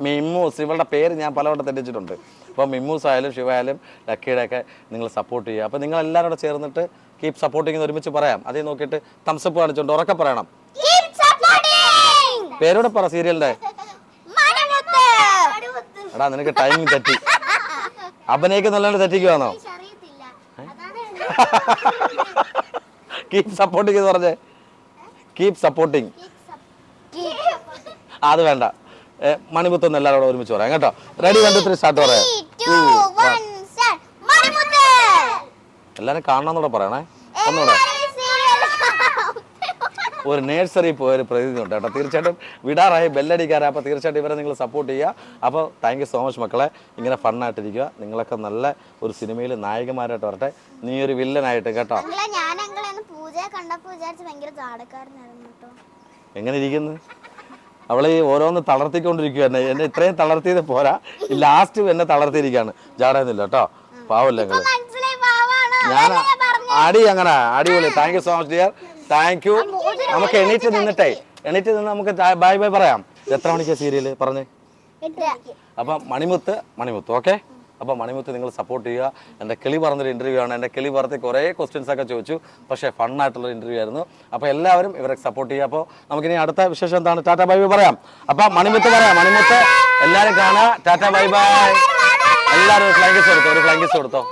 മിമ്മൂസ്, ഇവളുടെ പേര് ഞാൻ പലവട്ടം തെറ്റിച്ചിട്ടുണ്ട്. അപ്പോൾ മിമ്മൂസ് ആയാലും ശിവ ആയാലും ലക്കിയുടെ ഒക്കെ നിങ്ങൾ സപ്പോർട്ട് ചെയ്യുക. അപ്പോൾ നിങ്ങൾ എല്ലാവരും കൂടെ ചേർന്നിട്ട് കീപ് സപ്പോർട്ടിങ് ഒരുമിച്ച് പറയാം. അതേ നോക്കിയിട്ട് തംസപ്പ് കാണിച്ചുകൊണ്ട് ഉറക്കെ പറയണം. പേരോടെ പറ സീരിയലിന്റെ. എടാ നിനക്ക് ടൈമിങ് തെറ്റി. അഭിനയിക്കുന്നല്ലാണ്ട് തെറ്റിക്കുവാണോ? കീപ് സപ്പോർട്ടിങ് എന്ന് പറഞ്ഞേ. Keep supporting. അത് വേണ്ട, മണിമുത്തൊന്ന് എല്ലാവരോടും ഒരുമിച്ച് പറയാം കേട്ടോ. റെഡി 1 2 3 സ്റ്റാർട്ട് പറയാം. എല്ലാരും കാണണമെന്നൂടെ പറയണേ. ഒന്നുകൂടെ ഒരു നേഴ്സറി പോയൊരു പ്രതിനിധി ഉണ്ട് കേട്ടോ. തീർച്ചയായിട്ടും വിടാറായി ബെല്ലടിക്കാറായി. അപ്പോൾ തീർച്ചയായിട്ടും ഇവരെ നിങ്ങൾ സപ്പോർട്ട് ചെയ്യുക. അപ്പോൾ താങ്ക് യു സോ മച്ച് മക്കളെ. ഇങ്ങനെ ഫണ്ണായിട്ടിരിക്കുക. നിങ്ങളൊക്കെ നല്ല ഒരു സിനിമയിൽ നായകന്മാരായിട്ട് വരട്ടെ. നീ ഒരു വില്ലനായിട്ട് കേട്ടോ. എങ്ങനെ ഇരിക്കുന്നു അവളെ? ഓരോന്ന് തളർത്തിക്കൊണ്ടിരിക്കുക. എന്നെ ഇത്രയും തളർത്തിയത് പോരാ, ലാസ്റ്റ് എന്നെ തളർത്തിയിരിക്കുകയാണ്. ജാടയൊന്നുമില്ല കേട്ടോ, പാവല്ലേ നിങ്ങൾ. ഞാൻ അടി അങ്ങനെ അടിപൊളി. Thank you so much dear. Thank you. നമുക്ക് എണീറ്റ് നിന്ന് നമുക്ക് ബൈ ബൈ പറയാം. എത്ര മണിക്കാ സീരിയല് പറഞ്ഞേ? അപ്പം മണിമുത്ത് ഓക്കെ. അപ്പോൾ മണിമുത്ത് നിങ്ങൾ സപ്പോർട്ട് ചെയ്യുക. എൻ്റെ കിളി പറഞ്ഞൊരു ഇൻ്റർവ്യൂ ആണ്. എൻ്റെ കിളി പറഞ്ഞ് കുറേ ക്വസ്റ്റ്യൻസ് ഒക്കെ ചോദിച്ചു. പക്ഷേ ഫണ്ണായിട്ടുള്ള ഇൻ്റർവ്യൂ ആയിരുന്നു. അപ്പോൾ എല്ലാവരും ഇവരെ സപ്പോർട്ട് ചെയ്യുക. അപ്പോൾ നമുക്കിനി അടുത്ത വിശേഷം എന്താണ്? ടാറ്റ ബൈ ബൈ പറയാം. അപ്പം മണിമുത്ത് പറയാം. മണിമുത്ത് എല്ലാവരും കാണുക. Tata bye bye. എല്ലാവരും ഒരു ഫ്ലൈങ് കിസ് കൊടുത്തോ.